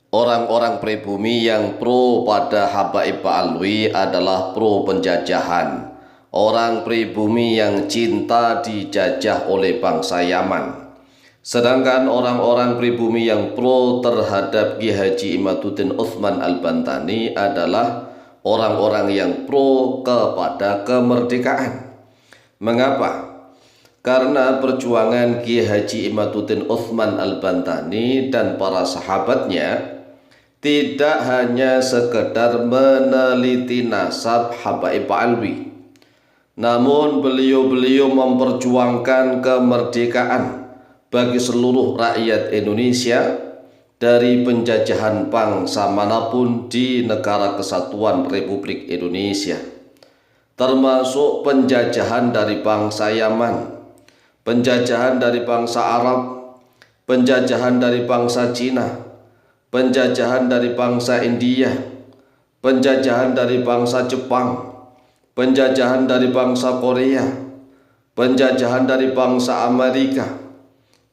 Orang-orang pribumi yang pro pada Habaib Alwi adalah pro penjajahan. Orang pribumi yang cinta dijajah oleh bangsa Yaman. Sedangkan orang-orang pribumi yang pro terhadap Ki Haji Imaduddin Utsman Al-Bantani adalah orang-orang yang pro kepada kemerdekaan. Mengapa? Karena perjuangan Ki Haji Imaduddin Utsman Al-Bantani dan para sahabatnya tidak hanya sekedar meneliti nasab Habaib Alwi, namun beliau-beliau memperjuangkan kemerdekaan bagi seluruh rakyat Indonesia dari penjajahan bangsa manapun di Negara Kesatuan Republik Indonesia, termasuk penjajahan dari bangsa Yaman, penjajahan dari bangsa Arab, penjajahan dari bangsa Cina, penjajahan dari bangsa India, penjajahan dari bangsa Jepang, penjajahan dari bangsa Korea, penjajahan dari bangsa Amerika,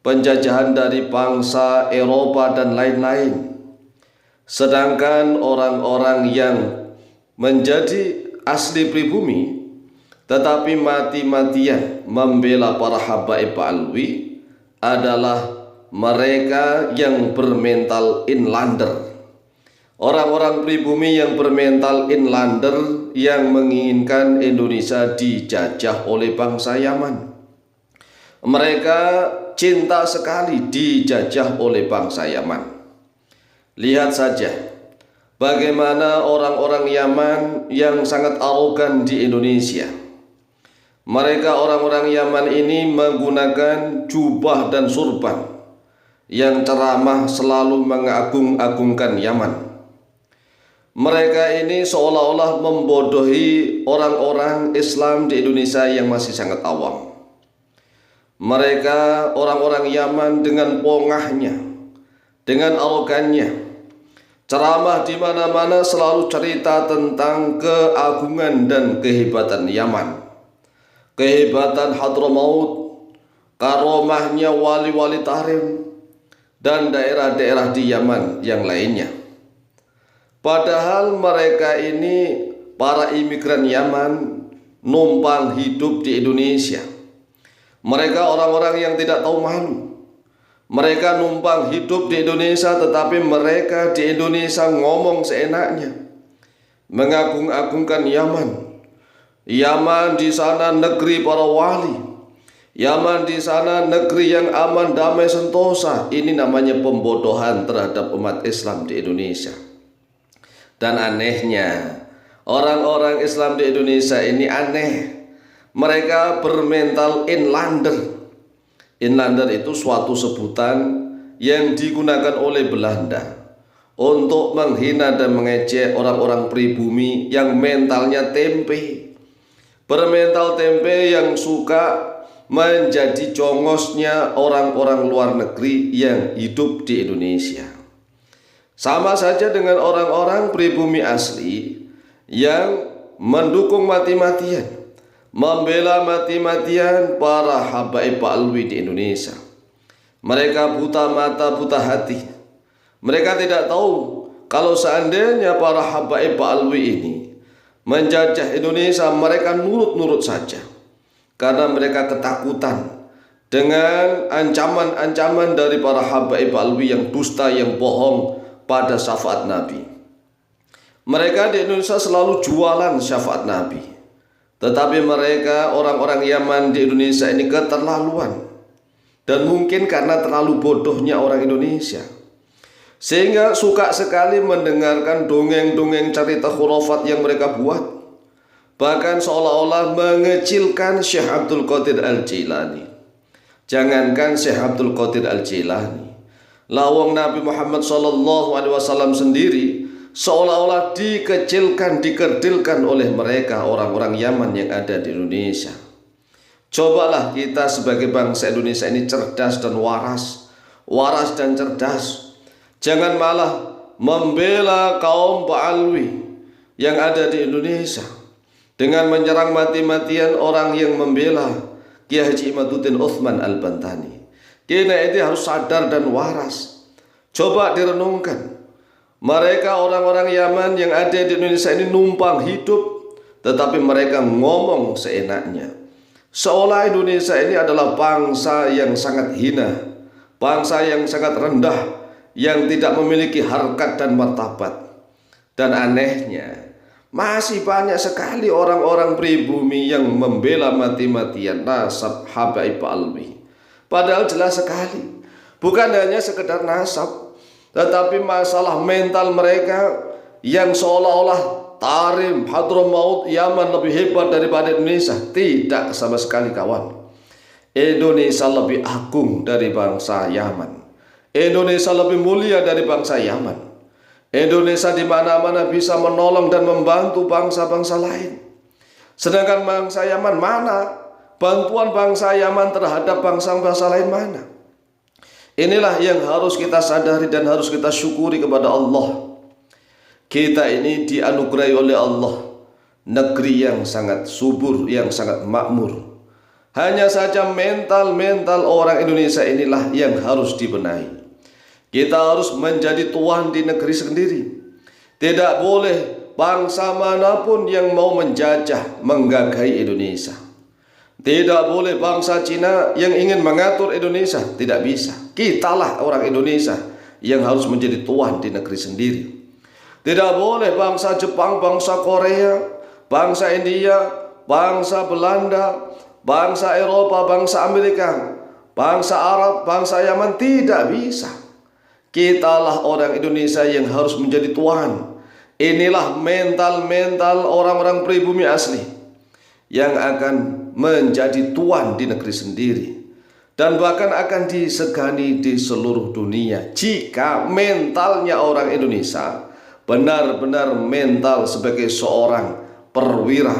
penjajahan dari bangsa Eropa dan lain-lain. Sedangkan orang-orang yang menjadi asli pribumi tetapi mati-matian membela para Habaib Alwi adalah mereka yang bermental inlander. Orang-orang pribumi yang bermental inlander yang menginginkan Indonesia dijajah oleh bangsa Yaman. Mereka cinta sekali dijajah oleh bangsa Yaman. Lihat saja bagaimana orang-orang Yaman yang sangat arogan di Indonesia. Mereka orang-orang Yaman ini menggunakan jubah dan surban yang ceramah selalu mengagung-agungkan Yaman. Mereka ini seolah-olah membodohi orang-orang Islam di Indonesia yang masih sangat awam. Mereka orang-orang Yaman dengan pongahnya, dengan arogannya, ceramah di mana-mana selalu cerita tentang keagungan dan kehebatan Yaman, kehebatan Hadramaut, karomahnya wali-wali Tahrim dan daerah-daerah di Yaman yang lainnya. Padahal mereka ini para imigran Yaman numpang hidup di Indonesia. Mereka orang-orang yang tidak tahu malu. Mereka numpang hidup di Indonesia, tetapi mereka di Indonesia ngomong seenaknya, mengagung-agungkan Yaman. Yaman di sana negeri para wali. Yaman di sana negeri yang aman, damai, sentosa. Ini namanya pembodohan terhadap umat Islam di Indonesia. Dan anehnya, orang-orang Islam di Indonesia ini aneh. Mereka bermental inlander. Inlander itu suatu sebutan yang digunakan oleh Belanda untuk menghina dan mengejek orang-orang pribumi yang mentalnya tempe. Bermental tempe yang suka menjadi congosnya orang-orang luar negeri yang hidup di Indonesia. Sama saja dengan orang-orang pribumi asli yang mendukung mati-matian, membela mati-matian para Habaib Alwi di Indonesia. Mereka buta mata, buta hati. Mereka tidak tahu kalau seandainya para Habaib Alwi ini menjajah Indonesia, mereka nurut-nurut saja. Karena mereka ketakutan dengan ancaman-ancaman dari para Habaib Alwi yang dusta, yang bohong pada syafaat Nabi. Mereka di Indonesia selalu jualan syafaat Nabi. Tetapi mereka orang-orang Yaman di Indonesia ini keterlaluan. Dan mungkin karena terlalu bodohnya orang Indonesia, sehingga suka sekali mendengarkan dongeng-dongeng cerita khurafat yang mereka buat. Bahkan seolah-olah mengecilkan Syekh Abdul Qadir Al-Jilani. Jangankan Syekh Abdul Qadir Al-Jilani, lawang Nabi Muhammad SAW sendiri seolah-olah dikecilkan, dikerdilkan oleh mereka orang-orang Yaman yang ada di Indonesia. Cobalah kita sebagai bangsa Indonesia ini cerdas dan waras, waras dan cerdas. Jangan malah membela kaum Ba'alwi yang ada di Indonesia dengan menyerang mati-matian orang yang membela Ki Haji Imaduddin Utsman Al-Bantani. Kita ini harus sadar dan waras. Coba direnungkan, Mereka orang-orang Yaman yang ada di Indonesia ini numpang hidup, tetapi mereka ngomong seenaknya. Seolah Indonesia ini adalah bangsa yang sangat hina, bangsa yang sangat rendah, yang tidak memiliki harkat dan martabat. Dan anehnya, masih banyak sekali orang-orang pribumi yang membela mati-matian nasab Habaib Alwi. Padahal jelas sekali, bukan hanya sekedar nasab, tetapi masalah mental mereka yang seolah-olah Tarim, Hadramaut, Yaman lebih hebat daripada Indonesia. Tidak sama sekali kawan. Indonesia lebih agung dari bangsa Yaman. Indonesia lebih mulia dari bangsa Yaman. Indonesia di mana-mana bisa menolong dan membantu bangsa-bangsa lain. Sedangkan bangsa Yaman mana? Bantuan bangsa Yaman terhadap bangsa-bangsa lain mana? Inilah yang harus kita sadari dan harus kita syukuri kepada Allah. Kita ini dianugerahi oleh Allah negeri yang sangat subur, yang sangat makmur. Hanya saja mental orang Indonesia inilah yang harus dibenahi. Kita harus menjadi tuan di negeri sendiri. Tidak boleh bangsa manapun yang mau menjajah, menggagahi Indonesia. Tidak boleh bangsa Cina yang ingin mengatur Indonesia. Tidak bisa. Kitalah orang Indonesia yang harus menjadi tuan di negeri sendiri. Tidak boleh bangsa Jepang, bangsa Korea, bangsa India, bangsa Belanda, bangsa Eropa, bangsa Amerika, bangsa Arab, bangsa Yaman. Tidak bisa. Kitalah orang Indonesia yang harus menjadi tuan. Inilah mental orang-orang pribumi asli yang akan menjadi tuan di negeri sendiri, dan bahkan akan disegani di seluruh dunia jika mentalnya orang Indonesia benar-benar mental sebagai seorang perwira,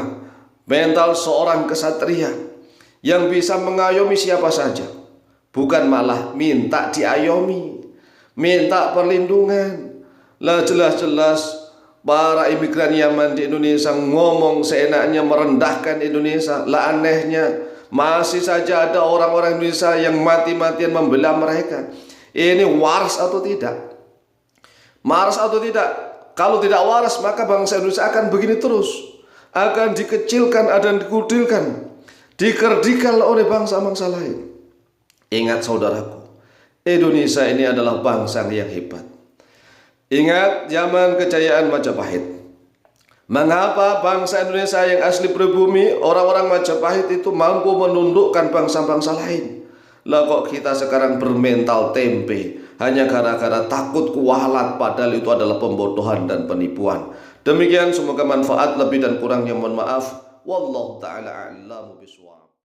mental seorang kesatria yang bisa mengayomi siapa saja, bukan malah minta diayomi, minta perlindungan. Lah jelas-jelas para imigran Yaman di Indonesia ngomong seenaknya, merendahkan Indonesia. Lah anehnya, masih saja ada orang-orang Indonesia yang mati-matian membela mereka. Ini waras atau tidak? Waras atau tidak? Kalau tidak waras, maka bangsa Indonesia akan begini terus, akan dikecilkan, akan dikucilkan, dikerdikal oleh bangsa-bangsa lain. Ingat saudaraku, Indonesia ini adalah bangsa yang hebat. Ingat zaman kejayaan Majapahit. Mengapa bangsa Indonesia yang asli pribumi, orang-orang Majapahit itu mampu menundukkan bangsa-bangsa lain? Lah kok kita sekarang bermental tempe hanya gara-gara takut kualat, padahal itu adalah pembodohan dan penipuan. Demikian, semoga manfaat, lebih dan kurangnya mohon maaf. Wallahu ta'ala a'lamu bishawab.